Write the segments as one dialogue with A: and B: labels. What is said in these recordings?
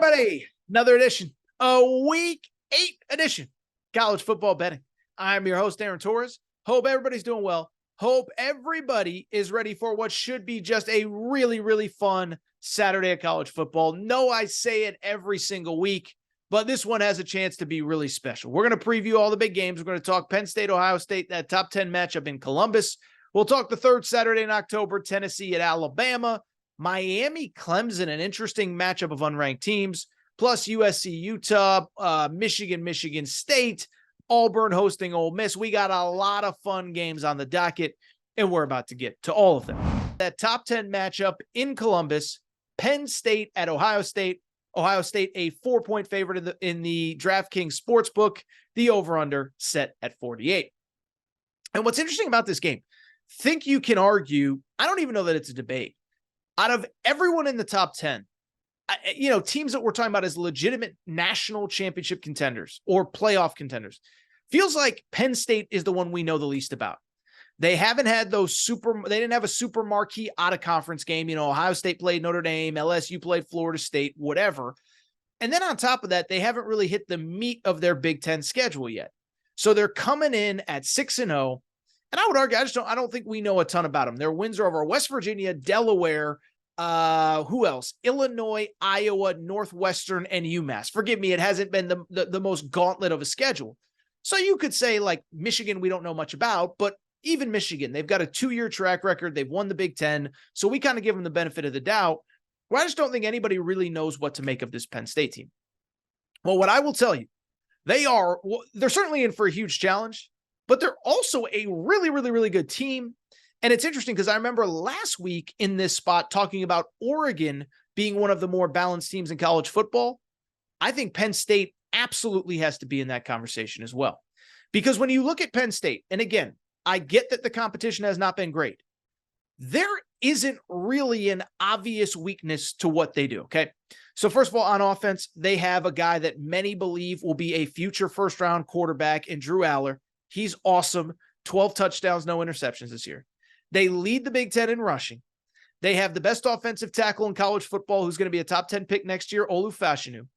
A: everybody. Another edition, a week 8 edition, college football betting. I'm your host, Aaron Torres. Hope everybody's doing well. Hope everybody is ready for what should be just a really, really fun Saturday of college football. No, I say it every single week, but this one has a chance to be really special. We're going to preview all the big games. We're going to talk Penn State-Ohio State, that top 10 matchup in Columbus. We'll talk the third Saturday in October, Tennessee at Alabama. Miami, Clemson, an interesting matchup of unranked teams, plus USC, Utah, Michigan, Michigan State, Auburn hosting Ole Miss. We got a lot of fun games on the docket, and we're about to get to all of them. That top 10 matchup in Columbus, Penn State at Ohio State. Ohio State, a 4-point favorite in the DraftKings Sportsbook, the over-under set at 48. And what's interesting about this game, think you can argue, I don't even know that it's a debate. Out of everyone in the top 10, teams that we're talking about as legitimate national championship contenders or playoff contenders, feels like Penn State is the one we know the least about. They haven't had they didn't have a super marquee out of conference game. Ohio State played Notre Dame, LSU played Florida State, whatever. And then on top of that, they haven't really hit the meat of their Big Ten schedule yet. So they're coming in at 6-0. And I would argue, I don't think we know a ton about them. Their wins are over West Virginia, Delaware, who else? Illinois, Iowa, Northwestern, and UMass. Forgive me, it hasn't been the most gauntlet of a schedule. So you could say, like, Michigan, we don't know much about, but even Michigan, they've got a 2-year track record. They've won the Big Ten. So we kind of give them the benefit of the doubt. Well, I just don't think anybody really knows what to make of this Penn State team. Well, what I will tell you, they're certainly in for a huge challenge, but they're also a really, really, really good team. And it's interesting because I remember last week in this spot talking about Oregon being one of the more balanced teams in college football. I think Penn State absolutely has to be in that conversation as well. Because when you look at Penn State, and again, I get that the competition has not been great. There isn't really an obvious weakness to what they do, okay? So first of all, on offense, they have a guy that many believe will be a future first-round quarterback in Drew Aller. He's awesome. 12 touchdowns, no interceptions this year. They lead the Big Ten in rushing. They have the best offensive tackle in college football, who's going to be a top 10 pick next year, Olu Fashanu.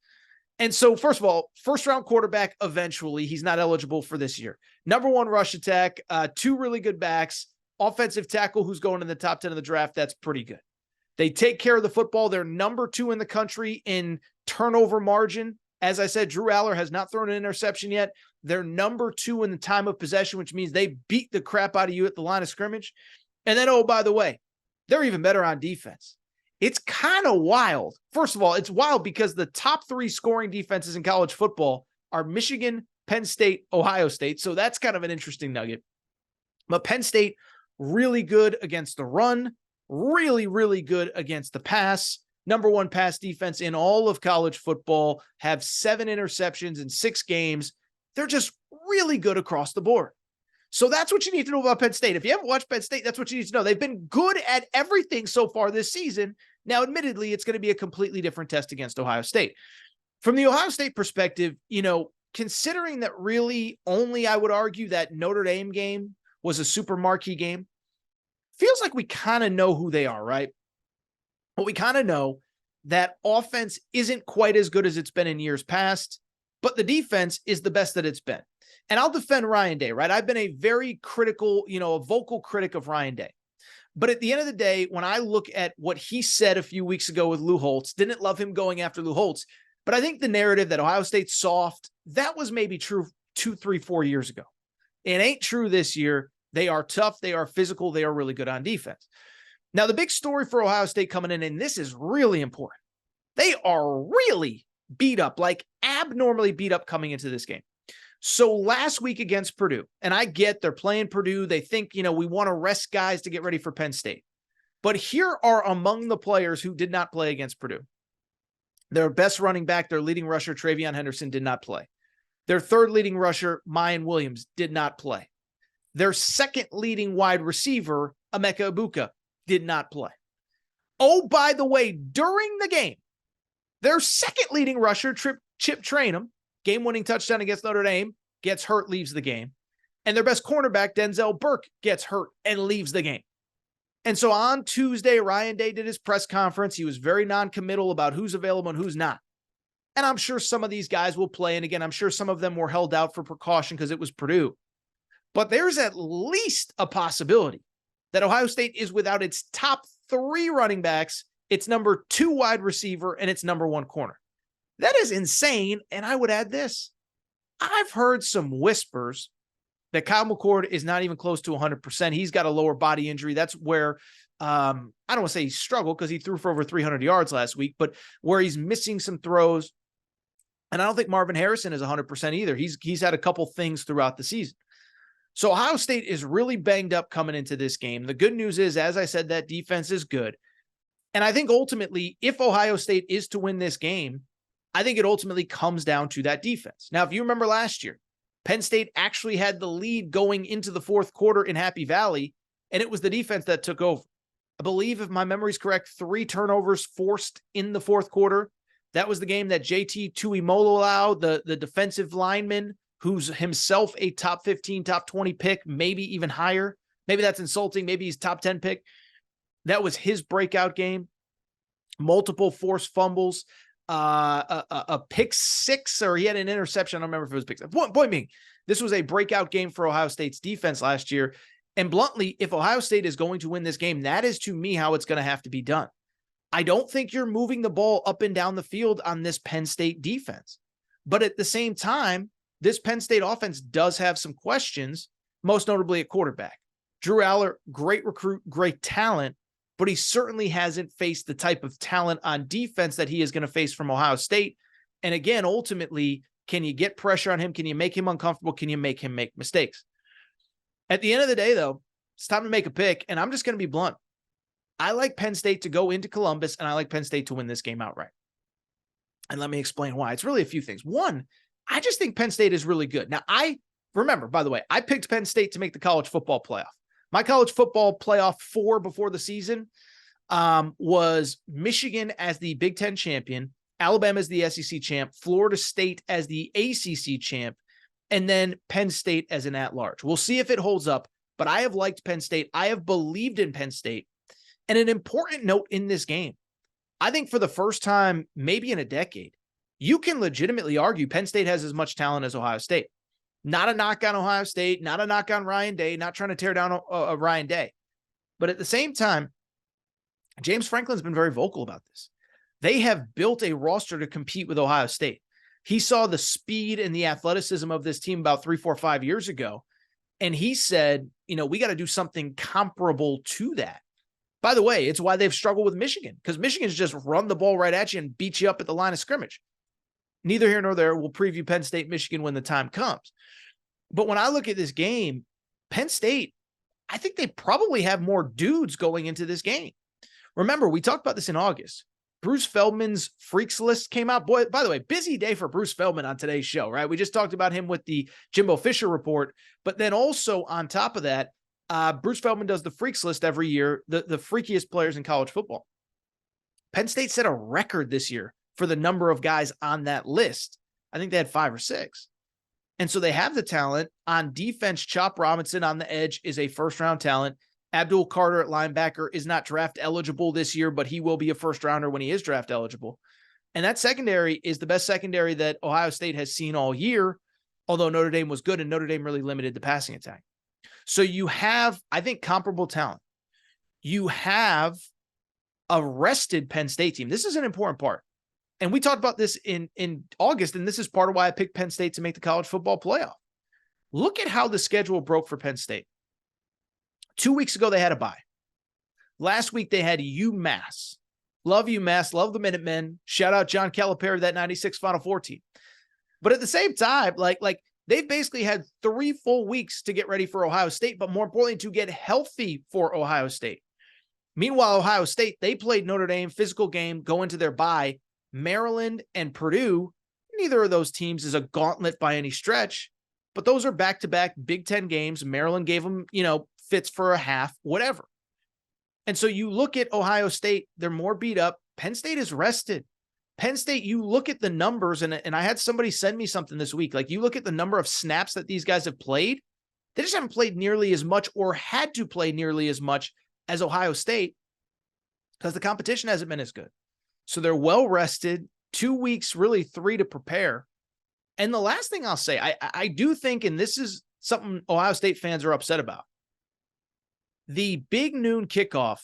A: And so, first of all, first-round quarterback eventually. He's not eligible for this year. Number 1 rush attack, 2 really good backs, offensive tackle who's going in the top 10 of the draft. That's pretty good. They take care of the football. They're number 2 in the country in turnover margin. As I said, Drew Aller has not thrown an interception yet. They're number 2 in the time of possession, which means they beat the crap out of you at the line of scrimmage. And then, oh, by the way, they're even better on defense. It's kind of wild. First of all, it's wild because the top 3 scoring defenses in college football are Michigan, Penn State, Ohio State. So that's kind of an interesting nugget. But Penn State, really good against the run, really, really good against the pass. Number 1 pass defense in all of college football, have 7 interceptions in 6 games. They're just really good across the board. So that's what you need to know about Penn State. If you haven't watched Penn State, that's what you need to know. They've been good at everything so far this season. Now, admittedly, it's going to be a completely different test against Ohio State. From the Ohio State perspective, considering that really only, I would argue, that Notre Dame game was a super marquee game, feels like we kind of know who they are, right? But we kind of know that offense isn't quite as good as it's been in years past, but the defense is the best that it's been. And I'll defend Ryan Day, right? I've been a very critical, a vocal critic of Ryan Day. But at the end of the day, when I look at what he said a few weeks ago with Lou Holtz, didn't love him going after Lou Holtz. But I think the narrative that Ohio State's soft, that was maybe true 2, 3, 4 years ago. It ain't true this year. They are tough. They are physical. They are really good on defense. Now, the big story for Ohio State coming in, and this is really important, they are really beat up, like abnormally beat up coming into this game. So last week against Purdue, and I get they're playing Purdue. They think, we want to rest guys to get ready for Penn State. But here are among the players who did not play against Purdue. Their best running back, their leading rusher, Travion Henderson, did not play. Their third leading rusher, Mayan Williams, did not play. Their second leading wide receiver, Emeka Egbuka, did not play. Oh, by the way, during the game, their second leading rusher, Chip Trayanum, game-winning touchdown against Notre Dame, gets hurt, leaves the game. And their best cornerback, Denzel Burke, gets hurt and leaves the game. And so on Tuesday, Ryan Day did his press conference. He was very non-committal about who's available and who's not. And I'm sure some of these guys will play. And again, I'm sure some of them were held out for precaution because it was Purdue. But there's at least a possibility that Ohio State is without its top 3 running backs, its number 2 wide receiver, and its number 1 corner. That is insane. And I would add this. I've heard some whispers that Kyle McCord is not even close to 100%. He's got a lower body injury. That's where I don't want to say he struggled because he threw for over 300 yards last week, but where he's missing some throws. And I don't think Marvin Harrison is 100% either. He's had a couple things throughout the season. So Ohio State is really banged up coming into this game. The good news is, as I said, that defense is good. And I think ultimately, if Ohio State is to win this game, I think it ultimately comes down to that defense. Now, if you remember last year, Penn State actually had the lead going into the 4th quarter in Happy Valley, and it was the defense that took over. I believe, if my memory is correct, 3 turnovers forced in the 4th quarter. That was the game that JT Tuimoloau, the defensive lineman, who's himself a top 15, top 20 pick, maybe even higher. Maybe that's insulting. Maybe he's top 10 pick. That was his breakout game. Multiple forced fumbles, a pick 6, or he had an interception. I don't remember if it was pick 6. Point being, this was a breakout game for Ohio State's defense last year. And bluntly, if Ohio State is going to win this game, that is to me how it's going to have to be done. I don't think you're moving the ball up and down the field on this Penn State defense. But at the same time, this Penn State offense does have some questions, most notably at quarterback. Drew Aller, great recruit, great talent, but he certainly hasn't faced the type of talent on defense that he is going to face from Ohio State. And again, ultimately, can you get pressure on him? Can you make him uncomfortable? Can you make him make mistakes? At the end of the day, though, it's time to make a pick, and I'm just going to be blunt. I like Penn State to go into Columbus, and I like Penn State to win this game outright. And let me explain why. It's really a few things. One, I just think Penn State is really good. Now, remember, by the way, I picked Penn State to make the college football playoff. My college football playoff 4 before the season was Michigan as the Big Ten champion, Alabama as the SEC champ, Florida State as the ACC champ, and then Penn State as an at-large. We'll see if it holds up, but I have liked Penn State. I have believed in Penn State. And an important note in this game, I think for the first time, maybe in a decade, you can legitimately argue Penn State has as much talent as Ohio State. Not a knock on Ohio State, not a knock on Ryan Day, not trying to tear down Ryan Day. But at the same time, James Franklin's been very vocal about this. They have built a roster to compete with Ohio State. He saw the speed and the athleticism of this team about 3, 4, 5 years ago. And he said, we got to do something comparable to that. By the way, it's why they've struggled with Michigan, because Michigan's just run the ball right at you and beat you up at the line of scrimmage. Neither here nor there. We'll preview Penn State, Michigan when the time comes. But when I look at this game, Penn State, I think they probably have more dudes going into this game. Remember, we talked about this in August. Bruce Feldman's Freaks list came out. Boy, by the way, busy day for Bruce Feldman on today's show, right? We just talked about him with the Jimbo Fisher report. But then also on top of that, Bruce Feldman does the Freaks list every year, the freakiest players in college football. Penn State set a record this year for the number of guys on that list. I think they had 5 or 6. And so they have the talent. On defense, Chop Robinson on the edge is a first-round talent. Abdul Carter at linebacker is not draft eligible this year, but he will be a first-rounder when he is draft eligible. And that secondary is the best secondary that Ohio State has seen all year, although Notre Dame was good and Notre Dame really limited the passing attack. So you have, I think, comparable talent. You have a rested Penn State team. This is an important part. And we talked about this in August, and this is part of why I picked Penn State to make the college football playoff. Look at how the schedule broke for Penn State. 2 weeks ago, they had a bye. Last week, they had UMass. Love UMass. Love the Minutemen. Shout out John Calipari, that 96 Final Four team. But at the same time, like they've basically had 3 full weeks to get ready for Ohio State, but more importantly, to get healthy for Ohio State. Meanwhile, Ohio State, they played Notre Dame, physical game, go into their bye. Maryland and Purdue, neither of those teams is a gauntlet by any stretch, but those are back-to-back Big Ten games. Maryland gave them, fits for a half, whatever. And so you look at Ohio State, they're more beat up. Penn State is rested. Penn State, you look at the numbers, and I had somebody send me something this week. Like, you look at the number of snaps that these guys have played, they just haven't played nearly as much or had to play nearly as much as Ohio State because the competition hasn't been as good. So they're well rested. 2 weeks, really 3 to prepare. And the last thing I'll say, I do think, and this is something Ohio State fans are upset about, the big noon kickoff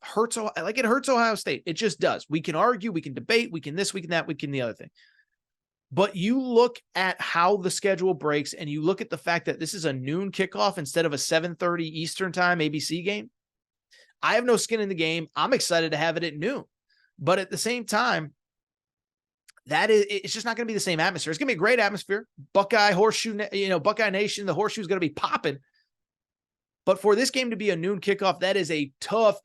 A: hurts, like it hurts Ohio State. It just does. We can argue, we can debate, we can this, we can that, we can the other thing. But you look at how the schedule breaks and you look at the fact that this is a noon kickoff instead of a 7:30 Eastern time ABC game. I have no skin in the game. I'm excited to have it at noon. But at the same time, it's just not going to be the same atmosphere. It's going to be a great atmosphere. Buckeye horseshoe, Buckeye Nation, the horseshoe is going to be popping. But for this game to be a noon kickoff, that is a tough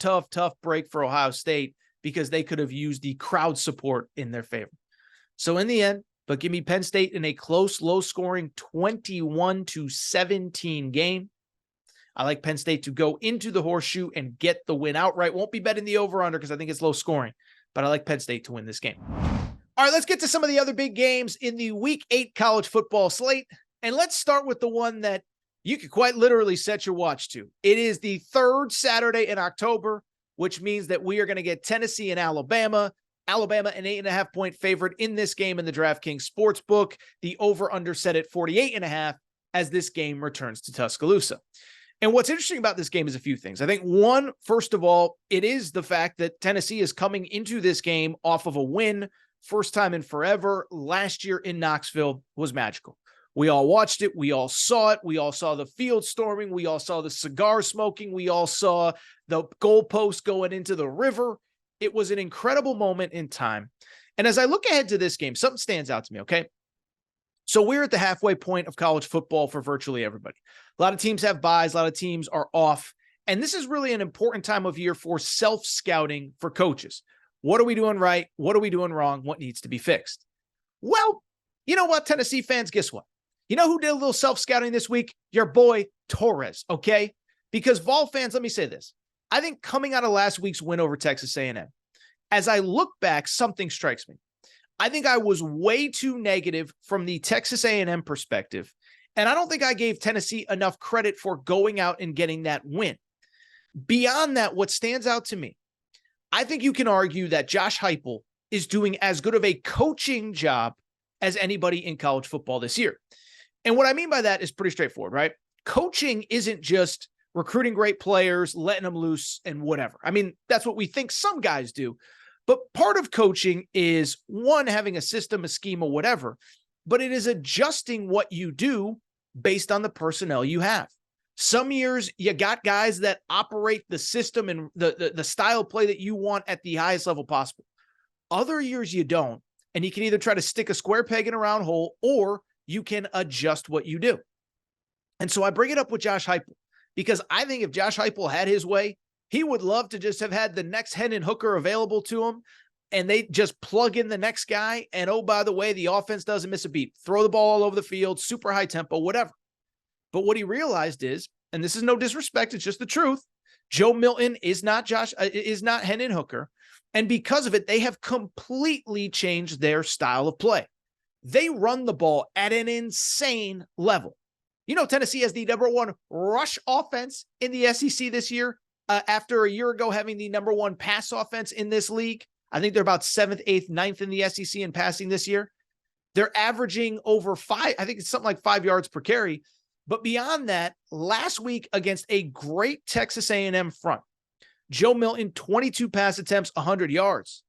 A: break for Ohio State because they could have used the crowd support in their favor. So in the end, but give me Penn State in a close, low-scoring 21-17 game. I like Penn State to go into the horseshoe and get the win outright. Won't be betting the over-under because I think it's low-scoring, but I like Penn State to win this game. All right, let's get to some of the other big games in the Week 8 college football slate, and let's start with the one that you could quite literally set your watch to. It is the third Saturday in October, which means that we are going to get Tennessee and Alabama. Alabama, an 8.5-point favorite in this game in the DraftKings Sportsbook. The over-under set at 48.5 as this game returns to Tuscaloosa. And what's interesting about this game is a few things. I think one, first of all, it is the fact that Tennessee is coming into this game off of a win, first time in forever. Last year in Knoxville was magical. We all watched it. We all saw it. We all saw the field storming. We all saw the cigar smoking. We all saw the goalpost going into the river. It was an incredible moment in time. And as I look ahead to this game, something stands out to me, okay? So we're at the halfway point of college football for virtually everybody. A lot of teams have buys. A lot of teams are off. And this is really an important time of year for self-scouting for coaches. What are we doing right? What are we doing wrong? What needs to be fixed? Well, you know what, Tennessee fans, guess what? You know who did a little self-scouting this week? Your boy Torres, okay? Because Vol fans, let me say this. I think coming out of last week's win over Texas A&M, as I look back, something strikes me. I think I was way too negative from the Texas A&M perspective, and I don't think I gave Tennessee enough credit for going out and getting that win. Beyond that, what stands out to me, I think you can argue that Josh Heupel is doing as good of a coaching job as anybody in college football this year. And what I mean by that is pretty straightforward, right? Coaching isn't just recruiting great players, letting them loose and whatever. I mean, that's what we think some guys do. But part of coaching is, one, having a system, a scheme, or whatever, but it is adjusting what you do based on the personnel you have. Some years you got guys that operate the system and the style of play that you want at the highest level possible. Other years you don't, and you can either try to stick a square peg in a round hole or you can adjust what you do. And so I bring it up with Josh Heupel because I think if Josh Heupel had his way, he would love to just have had the next Hendon Hooker available to him, and they just plug in the next guy. And oh, by the way, the offense doesn't miss a beat. Throw the ball all over the field, super high tempo, whatever. But what he realized is, and this is no disrespect, it's just the truth, Joe Milton is not Hendon Hooker. And because of it, they have completely changed their style of play. They run the ball at an insane level. You know, Tennessee has the #1 rush offense in the SEC this year. After a year ago having the #1 pass offense in this league. I think they're about 7th, 8th, 9th in the SEC in passing this year. They're averaging over 5, I think it's something like 5 yards per carry. But beyond that, last week against a great Texas A&M front, Joe Milton, 22 pass attempts, 100 yards.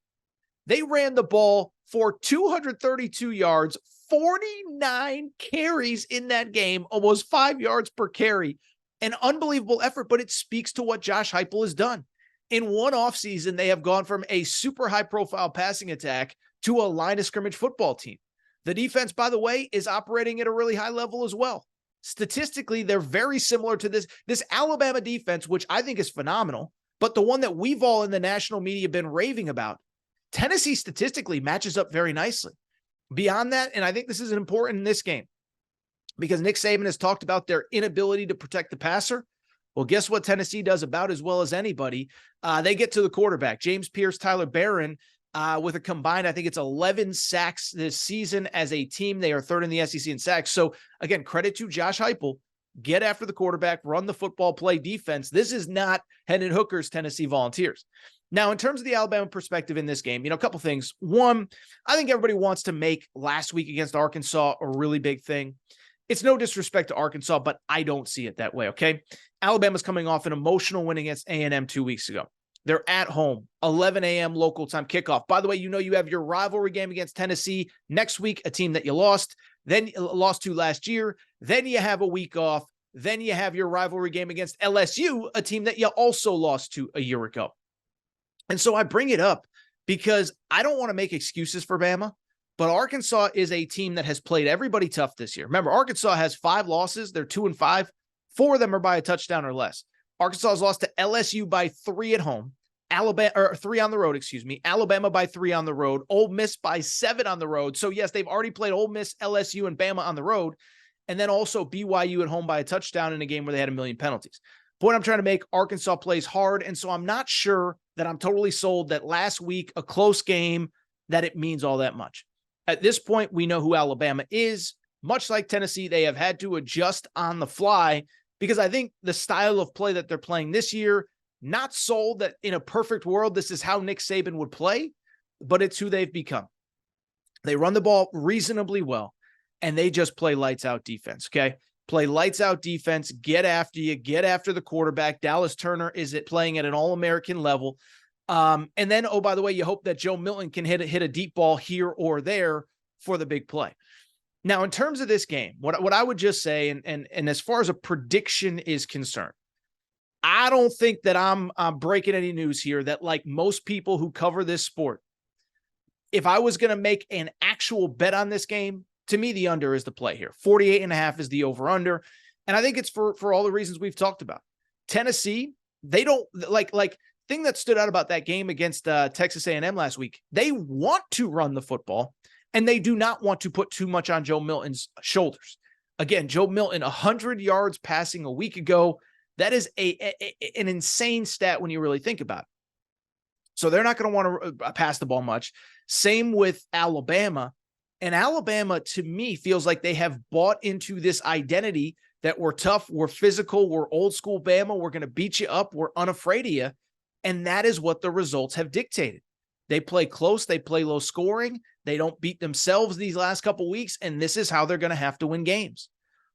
A: They ran the ball for 232 yards, 49 carries in that game, almost 5 yards per carry. An unbelievable effort, but it speaks to what Josh Heupel has done. In one offseason, they have gone from a super high-profile passing attack to a line of scrimmage football team. The defense, by the way, is operating at a really high level as well. Statistically, they're very similar to this Alabama defense, which I think is phenomenal, but the one that we've all in the national media been raving about. Tennessee statistically matches up very nicely. Beyond that, and I think this is important in this game, because Nick Saban has talked about their inability to protect the passer. Well, guess what Tennessee does about as well as anybody? They get to the quarterback. James Pierce, Tyler Barron, with a combined, I think it's 11 sacks this season as a team. They are third in the SEC in sacks. So again, credit to Josh Heupel. Get after the quarterback, run the football, play defense. This is not Hendon Hooker's Tennessee Volunteers. Now, in terms of the Alabama perspective in this game, a couple things. One, I think everybody wants to make last week against Arkansas a really big thing. It's no disrespect to Arkansas, but I don't see it that way, okay? Alabama's coming off an emotional win against A&M 2 weeks ago. They're at home, 11 a.m. local time kickoff. By the way, you have your rivalry game against Tennessee next week, a team that you lost to last year. Then you have a week off. Then you have your rivalry game against LSU, a team that you also lost to a year ago. And so I bring it up because I don't want to make excuses for Bama, but Arkansas is a team that has played everybody tough this year. Remember, Arkansas has 5 losses. They're 2-5. 4 of them are by a touchdown or less. Arkansas has lost to LSU by 3 at home. 3 on the road, Alabama by 3 on the road. Ole Miss by 7 on the road. So yes, they've already played Ole Miss, LSU, and Bama on the road. And then also BYU at home by a touchdown in a game where they had a million penalties. Point I'm trying to make, Arkansas plays hard. And so I'm not sure that I'm totally sold that last week, a close game, that it means all that much. At this point, we know who Alabama is. Much like Tennessee, they have had to adjust on the fly because I think the style of play that they're playing this year, not sold that in a perfect world, this is how Nick Saban would play, but it's who they've become. They run the ball reasonably well, and they just play lights out defense, okay? Play lights out defense, get after you, get after the quarterback. Dallas Turner is playing at an All-American level. And then, oh, by the way, you hope that Joe Milton can hit a deep ball here or there for the big play. Now, in terms of this game, what I would just say, and as far as a prediction is concerned, I don't think that I'm breaking any news here that, like most people who cover this sport, if I was going to make an actual bet on this game, to me, the under is the play here. 48.5 is the over-under. And I think it's for all the reasons we've talked about. Tennessee, they don't like thing that stood out about that game against Texas A&M last week. They want to run the football, and they do not want to put too much on Joe Milton's shoulders. Again, Joe Milton, 100 yards passing a week ago. That is an insane stat when you really think about it. So they're not going to want to pass the ball much. Same with Alabama. And Alabama, to me, feels like they have bought into this identity that we're tough, we're physical, we're old school Bama, we're going to beat you up, we're unafraid of you. And that is what the results have dictated. They play close, they play low scoring, they don't beat themselves these last couple weeks, and this is how they're going to have to win games.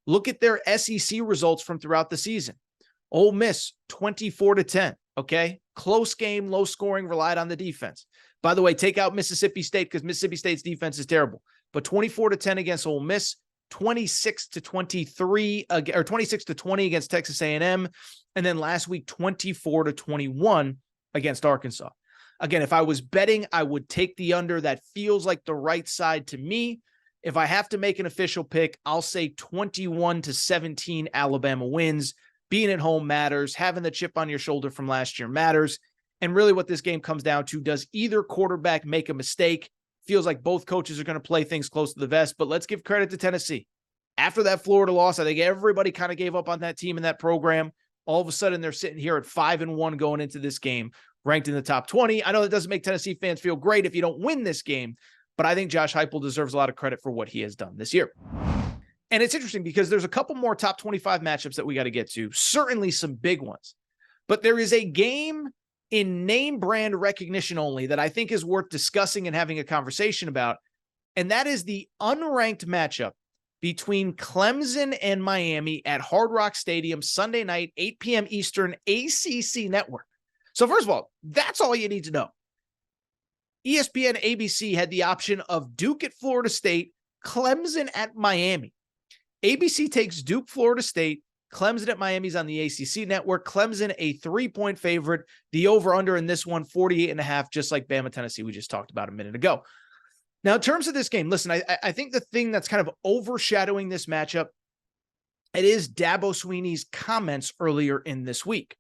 A: Look at their SEC results from throughout the season. Ole Miss, 24-10, okay? Close game, low scoring, relied on the defense. By the way, take out Mississippi State because Mississippi State's defense is terrible. But 24-10 against Ole Miss, 26-23 or 26-20 against Texas A&M, and then last week 24-21 against Arkansas. Again, if I was betting, I would take the under. That feels like the right side to me. If I have to make an official pick, I'll say 21-17 Alabama wins. Being at home matters. Having the chip on your shoulder from last year matters. And really what this game comes down to, does either quarterback make a mistake? Feels like both coaches are going to play things close to the vest, but let's give credit to Tennessee. After that Florida loss, I think everybody kind of gave up on that team and that program. All of a sudden, they're sitting here at 5-1 going into this game, ranked in the top 20. I know that doesn't make Tennessee fans feel great if you don't win this game, but I think Josh Heupel deserves a lot of credit for what he has done this year. And it's interesting because there's a couple more top 25 matchups that we got to get to, certainly some big ones. But there is a game in name brand recognition only that I think is worth discussing and having a conversation about, and that is the unranked matchup between Clemson and Miami at Hard Rock Stadium Sunday night, 8 p.m. Eastern, ACC Network. So first of all, that's all you need to know. ESPN ABC had the option of Duke at Florida State, Clemson at Miami. ABC takes Duke, Florida State. Clemson at Miami's on the ACC Network. Clemson, a 3-point favorite. The over-under in this one, 48.5, just like Bama, Tennessee, we just talked about a minute ago. Now, in terms of this game, listen, I think the thing that's kind of overshadowing this matchup, it is Dabo Swinney's comments earlier in this week.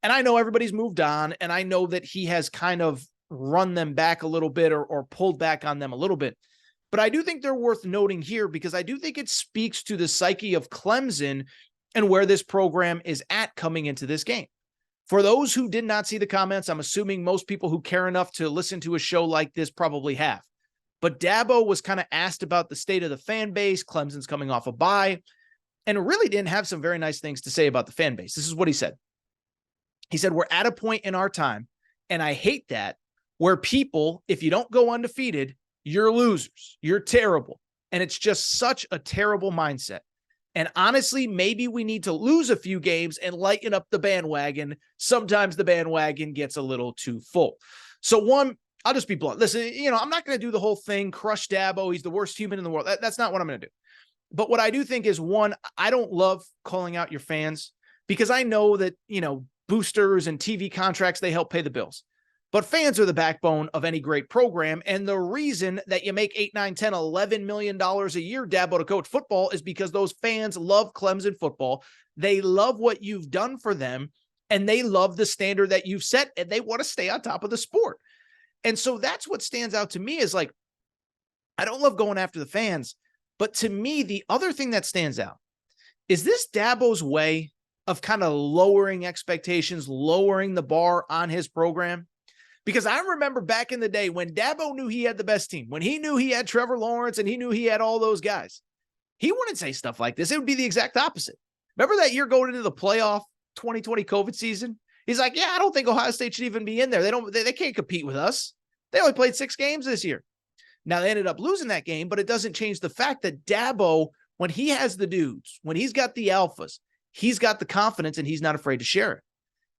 A: And I know everybody's moved on, and I know that he has kind of run them back a little bit or pulled back on them a little bit. But I do think they're worth noting here because I do think it speaks to the psyche of Clemson and where this program is at coming into this game. For those who did not see the comments, I'm assuming most people who care enough to listen to a show like this probably have. But Dabo was kind of asked about the state of the fan base. Clemson's coming off a bye and really didn't have some very nice things to say about the fan base. This is what he said. He said, "We're at a point in our time And I hate that, where people, if you don't go undefeated, you're losers. You're terrible. And it's just such a terrible mindset. And honestly, maybe we need to lose a few games and lighten up the bandwagon. Sometimes the bandwagon gets a little too full. So one, I'll just be blunt. Listen, I'm not going to do the whole thing, crush Dabo. He's the worst human in the world. That's not what I'm going to do. But what I do think is, one, I don't love calling out your fans because I know that, boosters and TV contracts, they help pay the bills. But fans are the backbone of any great program. And the reason that you make $8, $9, $10, $11 million a year, Dabo, to coach football is because those fans love Clemson football. They love what you've done for them, and they love the standard that you've set, and they want to stay on top of the sport. And so that's what stands out to me is like, I don't love going after the fans, but to me, the other thing that stands out is this Dabo's way of kind of lowering expectations, lowering the bar on his program. Because I remember back in the day when Dabo knew he had the best team, when he knew he had Trevor Lawrence and he knew he had all those guys, he wouldn't say stuff like this. It would be the exact opposite. Remember that year going into the playoff 2020 COVID season? He's like, yeah, I don't think Ohio State should even be in there. They can't compete with us. They only played 6 games this year. Now they ended up losing that game, but it doesn't change the fact that Dabo, when he has the dudes, when he's got the alphas, he's got the confidence and he's not afraid to share it.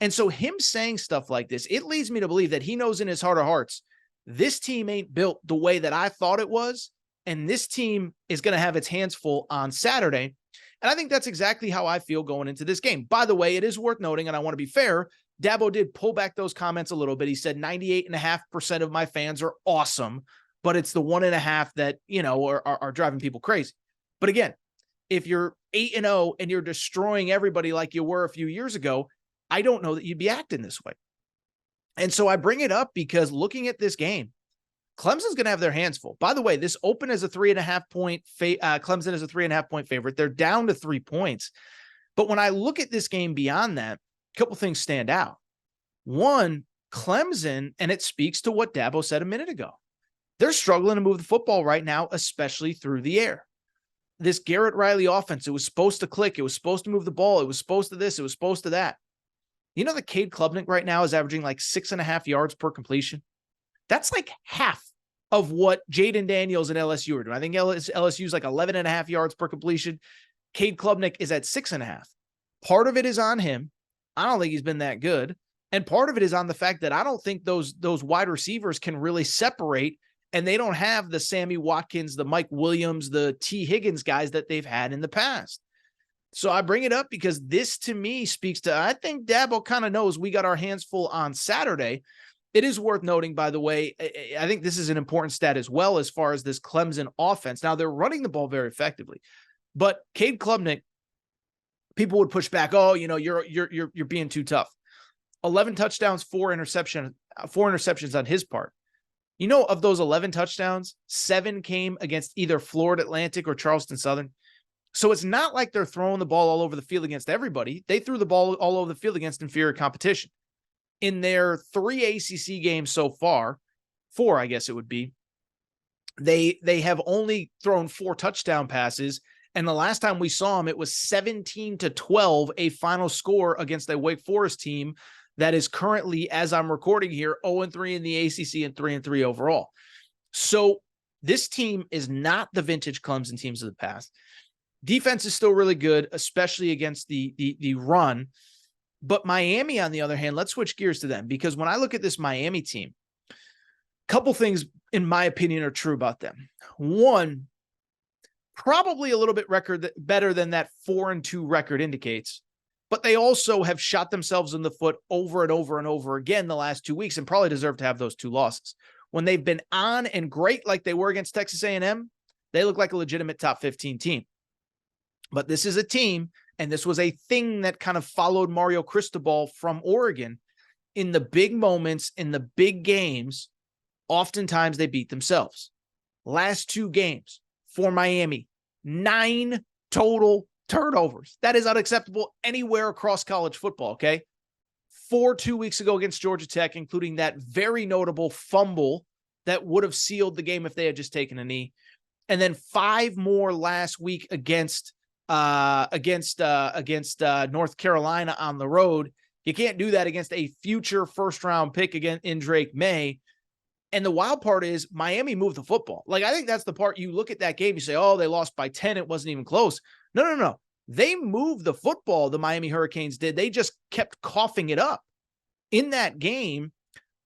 A: And so him saying stuff like this, it leads me to believe that he knows in his heart of hearts, this team ain't built the way that I thought it was. And this team is going to have its hands full on Saturday. And I think that's exactly how I feel going into this game. By the way, it is worth noting, and I want to be fair, Dabo did pull back those comments a little bit. He said 98.5% of my fans are awesome, but it's the 1.5% that, are driving people crazy. But again, if you're 8-0 and you're destroying everybody like you were a few years ago, I don't know that you'd be acting this way. And so I bring it up because looking at this game, Clemson's going to have their hands full. By the way, this open as a 3.5 point, Clemson is a 3.5 point favorite. They're down to 3 points. But when I look at this game beyond that, a couple things stand out. One, Clemson, and it speaks to what Dabo said a minute ago. They're struggling to move the football right now, especially through the air. This Garrett Riley offense, it was supposed to click. It was supposed to move the ball. It was supposed to this. It was supposed to that. You know that Cade Klubnik right now is averaging like 6.5 yards per completion? That's like half of what Jaden Daniels and LSU are doing. I think LSU is like 11.5 yards per completion. Cade Klubnik is at 6.5. Part of it is on him. I don't think he's been that good. And part of it is on the fact that I don't think those wide receivers can really separate, and they don't have the Sammy Watkins, the Mike Williams, the T. Higgins guys that they've had in the past. So I bring it up because this to me speaks to, I think Dabo kind of knows we got our hands full on Saturday. It is worth noting, by the way, I think this is an important stat as well as far as this Clemson offense. Now they're running the ball very effectively, but Cade Klubnik, people would push back. Oh, you're being too tough. 11 touchdowns, 4 interceptions on his part. Of those 11 touchdowns, 7 came against either Florida Atlantic or Charleston Southern. So it's not like they're throwing the ball all over the field against everybody. They threw the ball all over the field against inferior competition. In their 3 ACC games so far, 4, I guess it would be, they have only thrown 4 touchdown passes. And the last time we saw them, it was 17-12, a final score against a Wake Forest team that is currently, as I'm recording here, 0-3 in the ACC and 3-3 overall. So this team is not the vintage Clemson teams of the past. Defense is still really good, especially against the run. But Miami, on the other hand, let's switch gears to them, because when I look at this Miami team, a couple things, in my opinion, are true about them. One, probably a little bit better than that 4-2 record indicates, but they also have shot themselves in the foot over and over and over again the last 2 weeks and probably deserve to have those 2 losses. When they've been on and great like they were against Texas A&M, they look like a legitimate top 15 team. But this is a team, and this was a thing that kind of followed Mario Cristobal from Oregon. In the big moments, in the big games, oftentimes they beat themselves. Last 2 games for Miami, 9 total turnovers. That is unacceptable anywhere across college football, okay? 4 2 weeks ago against Georgia Tech, including that very notable fumble that would have sealed the game if they had just taken a knee. And then 5 more last week against North Carolina on the road. You can't do that against a future first-round pick again in Drake May. And the wild part is Miami moved the football. Like, I think that's the part you look at that game, you say, oh, they lost by 10. It wasn't even close. No. They moved the football, the Miami Hurricanes did. They just kept coughing it up. In that game,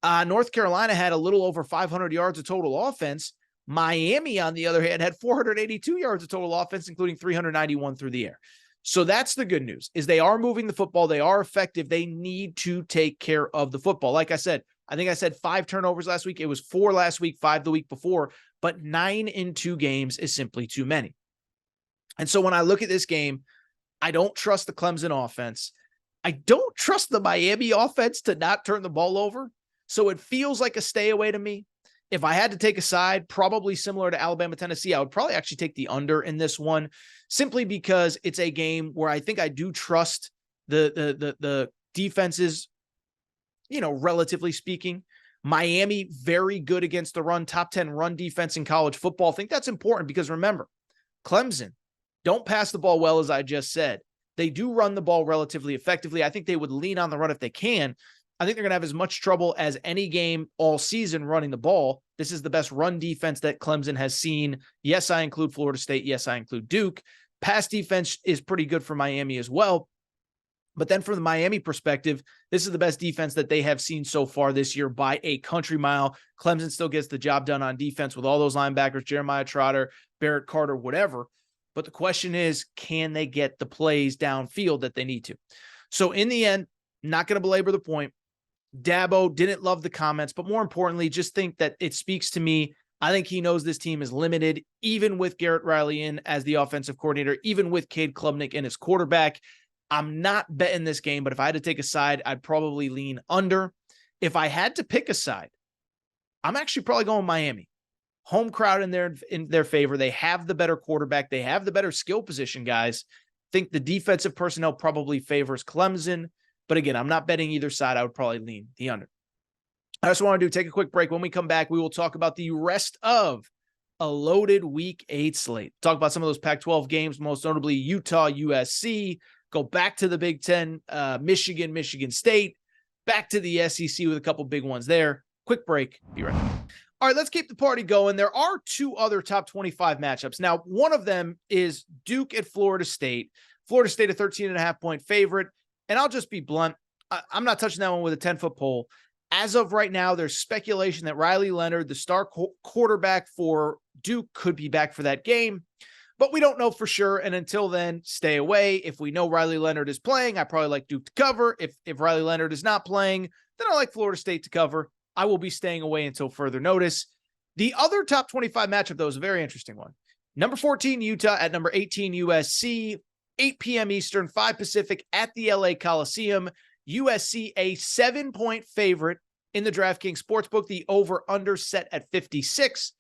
A: North Carolina had a little over 500 yards of total offense. Miami, on the other hand, had 482 yards of total offense, including 391 through the air. So that's the good news, is they are moving the football. They are effective. They need to take care of the football. Like I said, I think I said 5 turnovers last week. It was 4 last week, 5 the week before, but 9 in 2 games is simply too many. And so when I look at this game, I don't trust the Clemson offense. I don't trust the Miami offense to not turn the ball over. So it feels like a stay away to me. If I had to take a side, probably similar to Alabama, Tennessee, I would probably actually take the under in this one, simply because it's a game where I think I do trust the defenses, relatively speaking. Miami, very good against the run, top 10 run defense in college football. I think that's important because remember, Clemson don't pass the ball well, as I just said. They do run the ball relatively effectively. I think they would lean on the run if they can. I think they're going to have as much trouble as any game all season running the ball. This is the best run defense that Clemson has seen. Yes, I include Florida State. Yes, I include Duke. Pass defense is pretty good for Miami as well. But then from the Miami perspective, this is the best defense that they have seen so far this year by a country mile. Clemson still gets the job done on defense with all those linebackers, Jeremiah Trotter, Barrett Carter, whatever. But the question is, can they get the plays downfield that they need to? So in the end, not going to belabor the point. Dabo didn't love the comments, but more importantly, just think that it speaks to me. I think he knows this team is limited, even with Garrett Riley in as the offensive coordinator, even with Cade Klubnik and his quarterback. I'm not betting this game, but if I had to take a side, I'd probably lean under. If I had to pick a side, I'm actually probably going Miami. Home crowd in their favor. They have the better quarterback. They have the better skill position guys. Think the defensive personnel probably favors Clemson. But again, I'm not betting either side. I would probably lean the under. I just want to take a quick break. When we come back, we will talk about the rest of a loaded Week 8 slate. Talk about some of those Pac-12 games, most notably Utah-USC. Go back to the Big Ten, Michigan State. Back to the SEC with a couple big ones there. Quick break. Be right back. All right, let's keep the party going. There are 2 other top 25 matchups. Now, one of them is Duke at Florida State. Florida State, a 13.5-point favorite. And I'll just be blunt. I'm not touching that one with a 10-foot pole. As of right now, there's speculation that Riley Leonard, the star quarterback for Duke, could be back for that game. But we don't know for sure. And until then, stay away. If we know Riley Leonard is playing, I probably like Duke to cover. If Riley Leonard is not playing, then I like Florida State to cover. I will be staying away until further notice. The other top 25 matchup, though, is a very interesting one. Number 14, Utah at number 18, USC. 8 p.m. Eastern, 5 Pacific at the LA Coliseum. USC, a 7-point favorite in the DraftKings Sportsbook. The over-under set at 56.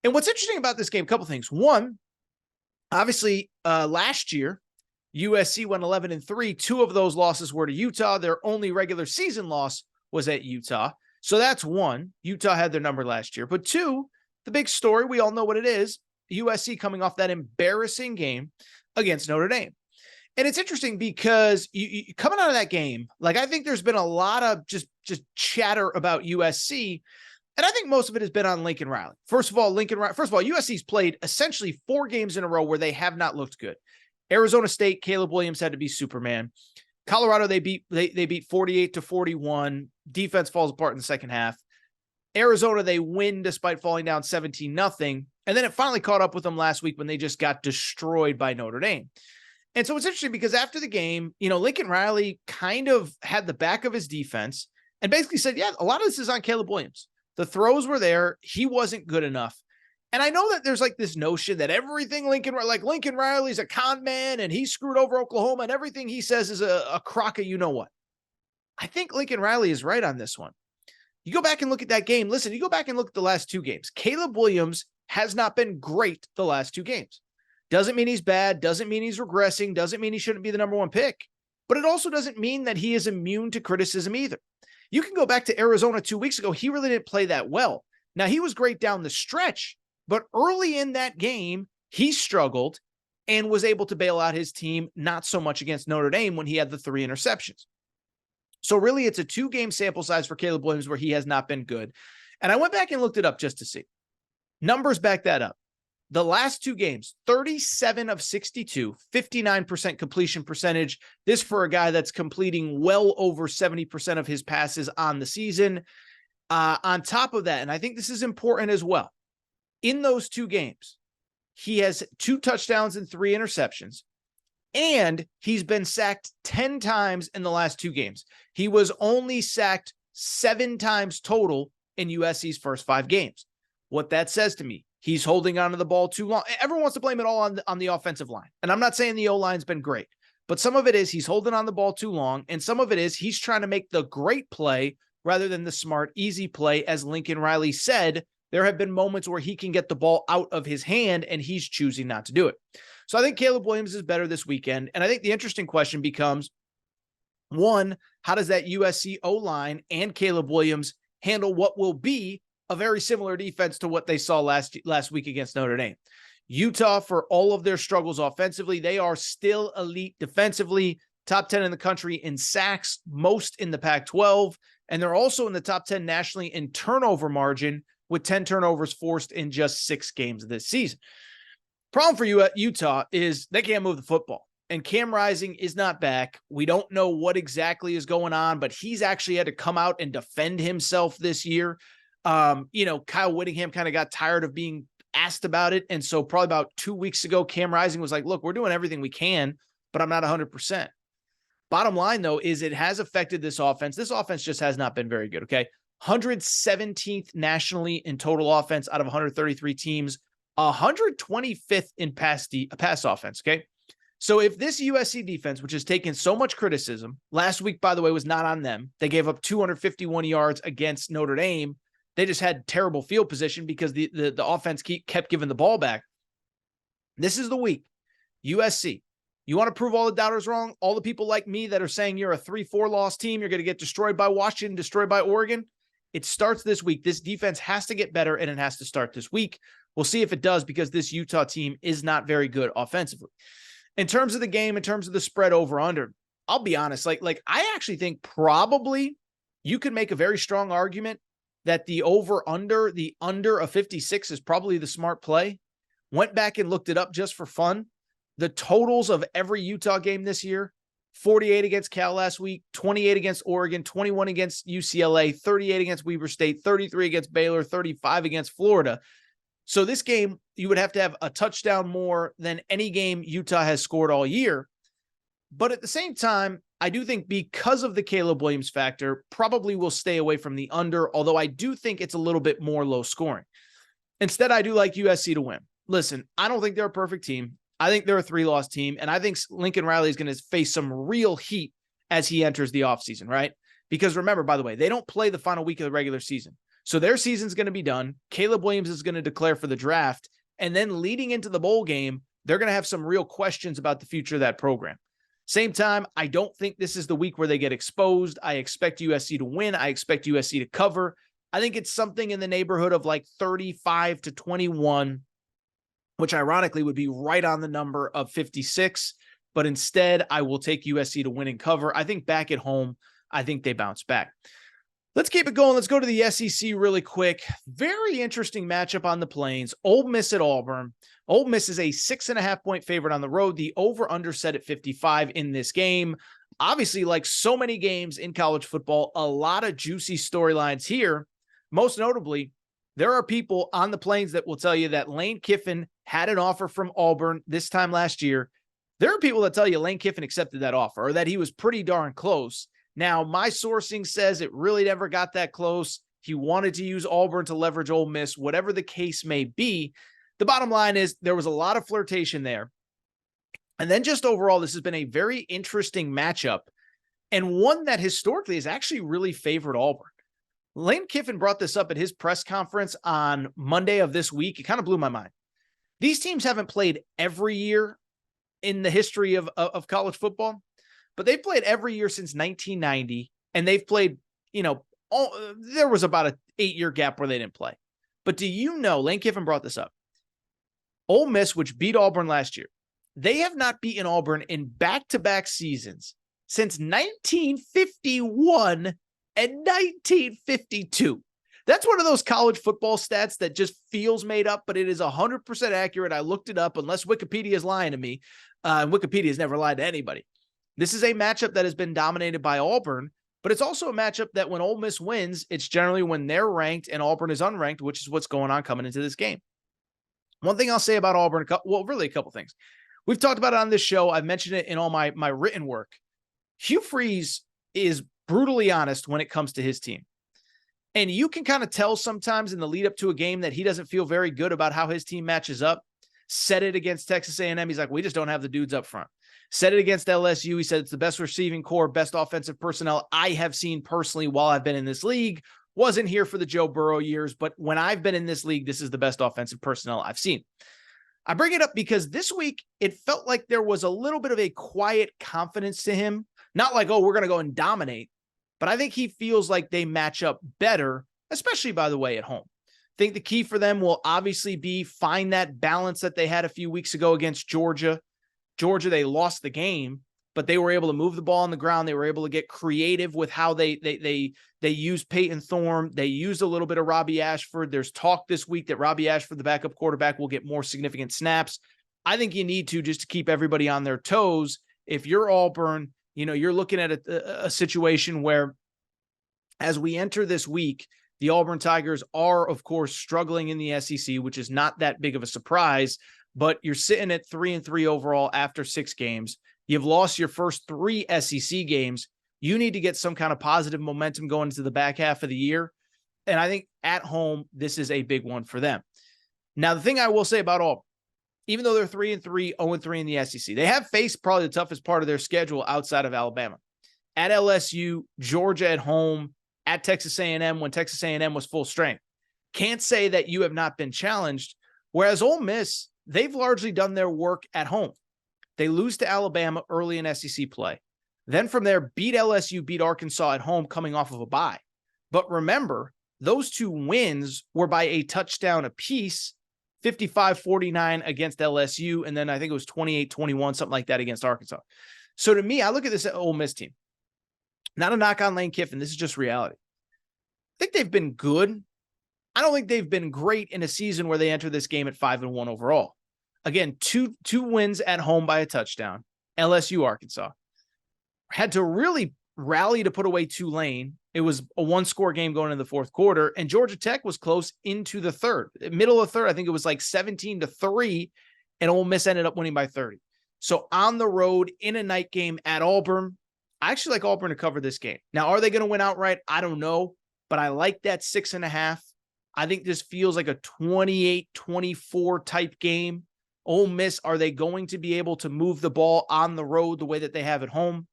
A: And what's interesting about this game, a couple things. One, obviously, last year, USC went 11-3. 2 of those losses were to Utah. Their only regular season loss was at Utah. So that's one. Utah had their number last year. But 2, the big story, we all know what it is. USC coming off that embarrassing game against Notre Dame. And it's interesting because you coming out of that game, like, I think there's been a lot of just chatter about USC. And I think most of it has been on Lincoln Riley. First of all, USC's played essentially 4 games in a row where they have not looked good. Arizona State, Caleb Williams had to be Superman. Colorado, they beat 48-41. Defense falls apart in the second half. Arizona, they win despite falling down 17-0. And then it finally caught up with them last week when they just got destroyed by Notre Dame. And so it's interesting because after the game, Lincoln Riley kind of had the back of his defense and basically said, yeah, a lot of this is on Caleb Williams. The throws were there. He wasn't good enough. And I know that there's like this notion that everything Lincoln Riley's a con man and he screwed over Oklahoma and everything he says is a crock of you-know-what. I think Lincoln Riley is right on this one. You go back and look at that game. Listen, you go back and look at the last 2 games. Caleb Williams has not been great the last 2 games. Doesn't mean he's bad. Doesn't mean he's regressing. Doesn't mean he shouldn't be the number 1 pick. But it also doesn't mean that he is immune to criticism either. You can go back to Arizona 2 weeks ago. He really didn't play that well. Now, he was great down the stretch, but early in that game, he struggled and was able to bail out his team, not so much against Notre Dame when he had the 3 interceptions. So really, it's a 2-game sample size for Caleb Williams where he has not been good. And I went back and looked it up just to see. Numbers back that up. The last 2 games, 37 of 62, 59% completion percentage. This for a guy that's completing well over 70% of his passes on the season. On top of that, and I think this is important as well, in those 2 games, he has 2 touchdowns and 3 interceptions, and he's been sacked 10 times in the last 2 games. He was only sacked 7 times total in USC's first 5 games. What that says to me, he's holding onto the ball too long. Everyone wants to blame it all on the offensive line. And I'm not saying the O-line's been great, but some of it is he's holding on the ball too long, and some of it is he's trying to make the great play rather than the smart, easy play. As Lincoln Riley said, there have been moments where he can get the ball out of his hand, and he's choosing not to do it. So I think Caleb Williams is better this weekend. And I think the interesting question becomes, 1, how does that USC O-line and Caleb Williams handle what will be a very similar defense to what they saw last week against Notre Dame? Utah, for all of their struggles offensively, they are still elite defensively, top 10 in the country in sacks, most in the Pac-12, and they're also in the top 10 nationally in turnover margin, with 10 turnovers forced in just 6 games this season. Problem for you at Utah is they can't move the football, and Cam Rising is not back. We don't know what exactly is going on, but he's actually had to come out and defend himself this year. Kyle Whittingham kind of got tired of being asked about it. And so probably about 2 weeks ago, Cam Rising was like, look, we're doing everything we can, but I'm not 100%. Bottom line, though, is it has affected this offense. This offense just has not been very good, okay? 117th nationally in total offense out of 133 teams, 125th in pass offense, okay? So if this USC defense, which has taken so much criticism, last week, by the way, was not on them. They gave up 251 yards against Notre Dame. They just had terrible field position because the offense kept giving the ball back. This is the week. USC. You want to prove all the doubters wrong? All the people like me that are saying you're a 3-4 loss team, you're going to get destroyed by Washington, destroyed by Oregon. It starts this week. This defense has to get better, and it has to start this week. We'll see if it does, because this Utah team is not very good offensively. In terms of the game, in terms of the spread over under, I'll be honest, like I actually think probably you could make a very strong argument that the under of 56 is probably the smart play. Went back and looked it up just for fun. The totals of every Utah game this year: 48 against Cal last week, 28 against Oregon, 21 against UCLA, 38 against Weber State, 33 against Baylor, 35 against Florida. So this game, you would have to have a touchdown more than any game Utah has scored all year. But at the same time, I do think because of the Caleb Williams factor, probably will stay away from the under, although I do think it's a little bit more low scoring. Instead, I do like USC to win. Listen, I don't think they're a perfect team. I think they're a 3-loss team, and I think Lincoln Riley is going to face some real heat as he enters the offseason, right? Because remember, by the way, they don't play the final week of the regular season. So their season's going to be done. Caleb Williams is going to declare for the draft, and then leading into the bowl game, they're going to have some real questions about the future of that program. Same time, I don't think this is the week where they get exposed. I expect USC to win. I expect USC to cover. I think it's something in the neighborhood of like 35-21, which ironically would be right on the number of 56. But instead, I will take USC to win and cover. I think back at home, I think they bounce back. Let's keep it going. Let's go to the SEC really quick. Very interesting matchup on the Plains. Ole Miss at Auburn. Ole Miss is a 6.5-point favorite on the road. The over-under set at 55 in this game. Obviously, like so many games in college football, a lot of juicy storylines here. Most notably, there are people on the Plains that will tell you that Lane Kiffin had an offer from Auburn this time last year. There are people that tell you Lane Kiffin accepted that offer, or that he was pretty darn close. Now, my sourcing says it really never got that close. He wanted to use Auburn to leverage Ole Miss, whatever the case may be. The bottom line is there was a lot of flirtation there. And then just overall, this has been a very interesting matchup, and one that historically has actually really favored Auburn. Lane Kiffin brought this up at his press conference on Monday of this week. It kind of blew my mind. These teams haven't played every year in the history of college football, but they've played every year since 1990, and they've played, there was about an 8-year gap where they didn't play. But do you know, Lane Kiffin brought this up, Ole Miss, which beat Auburn last year, they have not beaten Auburn in back-to-back seasons since 1951 and 1952. That's one of those college football stats that just feels made up, but it is 100% accurate. I looked it up, unless Wikipedia is lying to me. Wikipedia has never lied to anybody. This is a matchup that has been dominated by Auburn, but it's also a matchup that when Ole Miss wins, it's generally when they're ranked and Auburn is unranked, which is what's going on coming into this game. One thing I'll say about Auburn, well, really a couple things. We've talked about it on this show. I've mentioned it in all my written work. Hugh Freeze is brutally honest when it comes to his team. And you can kind of tell sometimes in the lead up to a game that he doesn't feel very good about how his team matches up. Said it against Texas A&M. He's like, we just don't have the dudes up front. Said it against LSU. He said it's the best receiving core, best offensive personnel I have seen personally while I've been in this league. Wasn't here for the Joe Burrow years, but when I've been in this league, this is the best offensive personnel I've seen. I bring it up because this week, it felt like there was a little bit of a quiet confidence to him. Not like, oh, we're going to go and dominate. But I think he feels like they match up better, especially, by the way, at home. I think the key for them will obviously be find that balance that they had a few weeks ago against Georgia. Georgia, they lost the game, but they were able to move the ball on the ground. They were able to get creative with how they used Peyton Thorne. They used a little bit of Robbie Ashford. There's talk this week that Robbie Ashford, the backup quarterback, will get more significant snaps. I think you need to just to keep everybody on their toes. If you're Auburn, you're looking at a situation where as we enter this week, the Auburn Tigers are, of course, struggling in the SEC, which is not that big of a surprise, but you're sitting at 3-3 overall after 6 games. You've lost your first 3 SEC games. You need to get some kind of positive momentum going into the back half of the year. And I think at home, this is a big one for them. Now, the thing I will say about Auburn, even though they're 3-3, 0-3 in the SEC, they have faced probably the toughest part of their schedule outside of Alabama. At LSU, Georgia at home, at Texas A&M when Texas A&M was full strength. Can't say that you have not been challenged. Whereas Ole Miss, they've largely done their work at home. They lose to Alabama early in SEC play. Then from there, beat LSU, beat Arkansas at home coming off of a bye. But remember, those 2 wins were by a touchdown apiece, 55-49 against LSU, and then I think it was 28-21, something like that against Arkansas. So to me, I look at this Ole Miss team. Not a knock on Lane Kiffin. This is just reality. I think they've been good. I don't think they've been great in a season where they enter this game at 5-1 overall. Again, two wins at home by a touchdown. LSU, Arkansas. Had to really rally to put away Tulane. It was a 1-score game going into the fourth quarter, and Georgia Tech was close into the third. Middle of third, I think it was like 17-3, and Ole Miss ended up winning by 30. So on the road in a night game at Auburn, I actually like Auburn to cover this game. Now, are they going to win outright? I don't know, but I like that 6.5. I think this feels like a 28-24 type game. Ole Miss, are they going to be able to move the ball on the road the way that they have at home?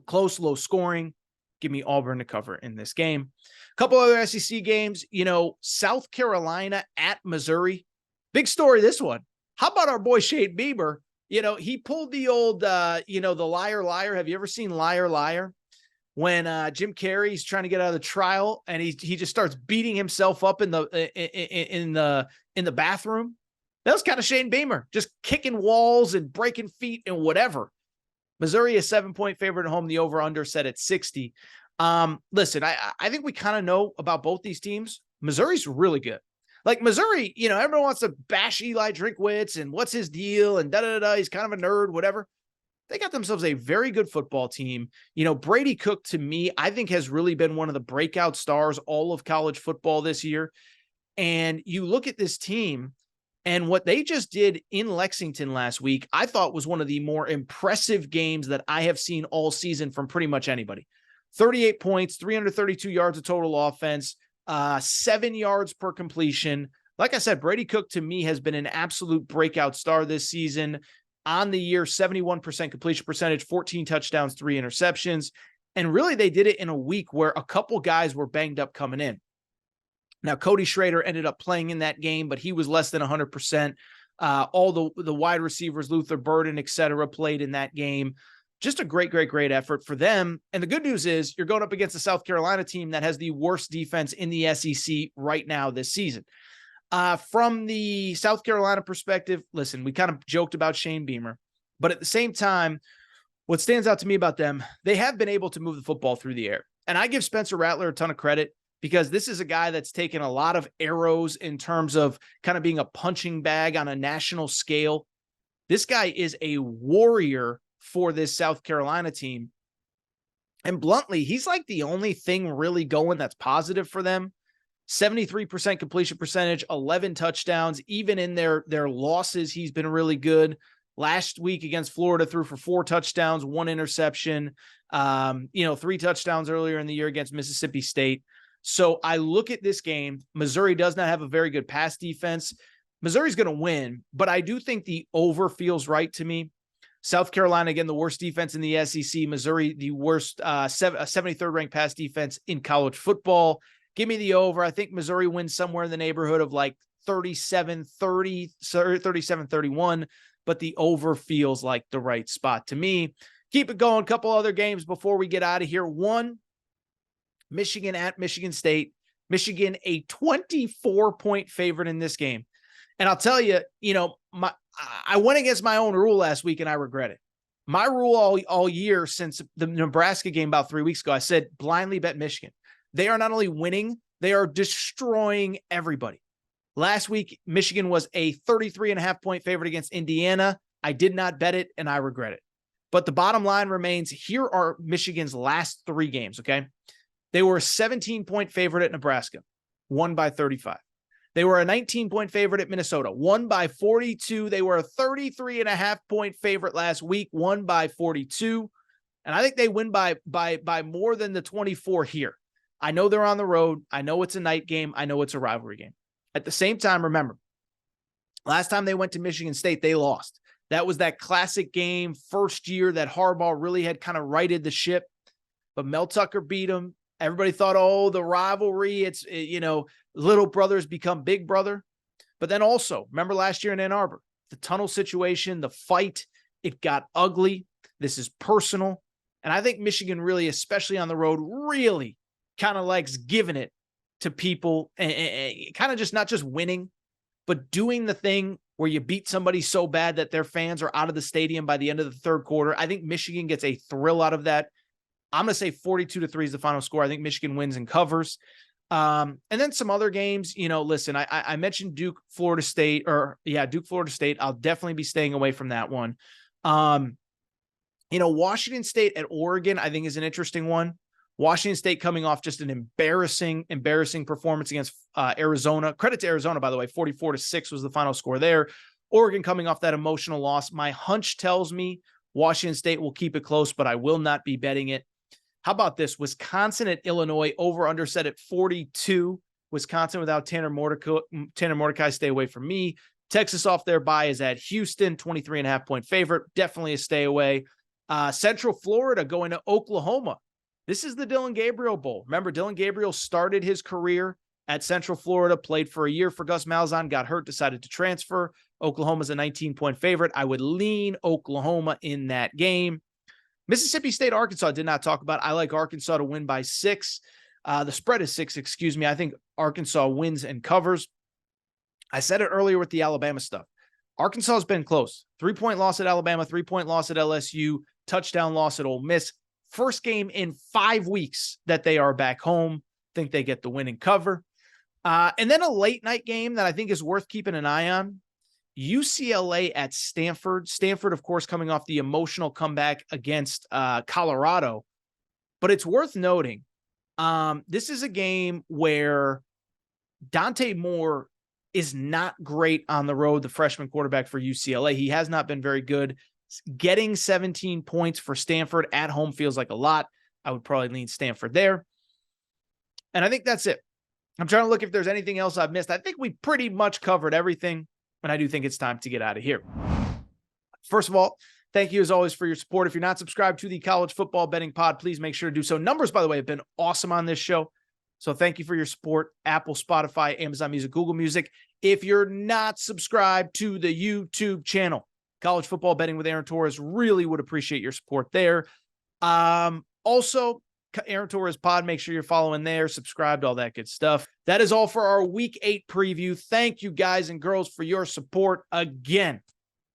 A: Close, low scoring. Give me Auburn to cover in this game. A couple other SEC games, South Carolina at Missouri. Big story, this one. How about our boy Shane Beamer? He pulled the old, the liar, liar. Have you ever seen Liar, Liar? When Jim Carrey's trying to get out of the trial and he just starts beating himself up in the bathroom. That was kind of Shane Beamer, just kicking walls and breaking feet and whatever. Missouri is 7-point favorite at home. The over-under set at 60. Listen, I think we kind of know about both these teams. Missouri's really good. Like Missouri, everyone wants to bash Eli Drinkwitz and what's his deal and da-da-da-da. He's kind of a nerd, whatever. They got themselves a very good football team. Brady Cook, to me, I think has really been one of the breakout stars all of college football this year. And you look at this team and what they just did in Lexington last week, I thought was one of the more impressive games that I have seen all season from pretty much anybody. 38 points, 332 yards of total offense, 7 yards per completion. Like I said, Brady Cook to me has been an absolute breakout star this season. On the year, 71% completion percentage, 14 touchdowns, 3 interceptions. And really, they did it in a week where a couple guys were banged up coming in. Now, Cody Schrader ended up playing in that game, but he was less than 100%. All the wide receivers, Luther Burden, et cetera, played in that game. Just a great, great, great effort for them. And the good news is you're going up against a South Carolina team that has the worst defense in the SEC right now this season. From the South Carolina perspective, listen, we kind of joked about Shane Beamer, but at the same time, What stands out to me about them, they have been able to move the football through the air. And I give Spencer Rattler a ton of credit because this is a guy that's taken a lot of arrows in terms of kind of being a punching bag on a national scale. This guy is a warrior for this South Carolina team. And bluntly, he's like the only thing really going that's positive for them. 73% completion percentage, 11 touchdowns. Even in their losses, he's been really good. Last week against Florida, threw for 4 touchdowns, 1 interception, 3 touchdowns earlier in the year against Mississippi State. So I look at this game. Missouri does not have a very good pass defense. Missouri's going to win, but I do think the over feels right to me. South Carolina, again, the worst defense in the SEC. Missouri, the worst 73rd ranked pass defense in college football. Give me the over. I think Missouri wins somewhere in the neighborhood of like 37-30, 37-31, but the over feels like the right spot to me. Keep it going. A couple other games before we get out of here. One, Michigan at Michigan State. Michigan, a 24-point favorite in this game. And I'll tell you, I went against my own rule last week and I regret it. My rule all year since the Nebraska game about 3 weeks ago, I said blindly bet Michigan. They are not only winning, they are destroying everybody. Last week, Michigan was a 33.5-point favorite against Indiana. I did not bet it and I regret it. But the bottom line remains, here are Michigan's last 3 games, okay? They were a 17-point favorite at Nebraska, won by 35. They were a 19-point favorite at Minnesota, won by 42. They were a 33.5-point favorite last week, won by 42. And I think they win by more than the 24 here. I know they're on the road. I know it's a night game. I know it's a rivalry game. At the same time, remember, last time they went to Michigan State, they lost. That was that classic game, first year that Harbaugh really had kind of righted the ship. But Mel Tucker beat them. Everybody thought, oh, the rivalry, little brothers become big brother. But then also, remember last year in Ann Arbor, the tunnel situation, the fight, it got ugly. This is personal. And I think Michigan really, especially on the road, really kind of likes giving it to people and kind of just not just winning, but doing the thing where you beat somebody so bad that their fans are out of the stadium by the end of the third quarter. I think Michigan gets a thrill out of that. I'm going to say 42-3 is the final score. I think Michigan wins and covers. And then some other games, listen, I mentioned Duke, Florida State. I'll definitely be staying away from that one. Washington State at Oregon, I think is an interesting one. Washington State coming off just an embarrassing performance against Arizona. Credit to Arizona, by the way, 44-6 was the final score there. Oregon coming off that emotional loss. My hunch tells me Washington State will keep it close, but I will not be betting it. How about this? Wisconsin at Illinois, over/under set at 42. Wisconsin without Tanner Mordecai, stay away from me. Texas off their bye is at Houston, 23.5-point favorite. Definitely a stay away. Central Florida going to Oklahoma. This is the Dylan Gabriel Bowl. Remember, Dylan Gabriel started his career at Central Florida, played for a year for Gus Malzahn, got hurt, decided to transfer. Oklahoma's a 19-point favorite. I would lean Oklahoma in that game. Mississippi State, Arkansas, did not talk about. I like Arkansas to win by 6. The spread is 6, excuse me. I think Arkansas wins and covers. I said it earlier with the Alabama stuff. Arkansas has been close. 3-point loss at Alabama, 3-point loss at LSU, touchdown loss at Ole Miss. First game in 5 weeks that they are back home. Think they get the win and cover. And then a late night game that I think is worth keeping an eye on. UCLA at Stanford. Stanford, of course, coming off the emotional comeback against Colorado. But it's worth noting, this is a game where Dante Moore is not great on the road, the freshman quarterback for UCLA. He has not been very good. Getting 17 points for Stanford at home feels like a lot. I would probably lean Stanford there. And I think that's it. I'm trying to look if there's anything else I've missed. I think we pretty much covered everything. And I do think it's time to get out of here. First of all, thank you as always for your support. If you're not subscribed to the College Football Betting Pod, please make sure to do so. Numbers, by the way, have been awesome on this show. So thank you for your support. Apple, Spotify, Amazon Music, Google Music. If you're not subscribed to the YouTube channel, College Football Betting with Aaron Torres, really would appreciate your support there. Also, Aaron Torres Pod, make sure you're following there, subscribed, all that good stuff. That is all for our Week 8 preview. Thank you guys and girls for your support. Again,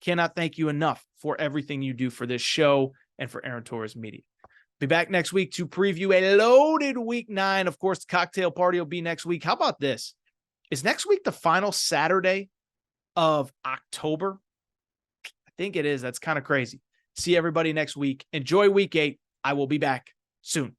A: cannot thank you enough for everything you do for this show and for Aaron Torres Media. Be back next week to preview a loaded week 9. Of course, the cocktail party will be next week. How about this? Is next week the final Saturday of October? I think it is. That's kind of crazy. See everybody next week. Enjoy week 8. I will be back soon.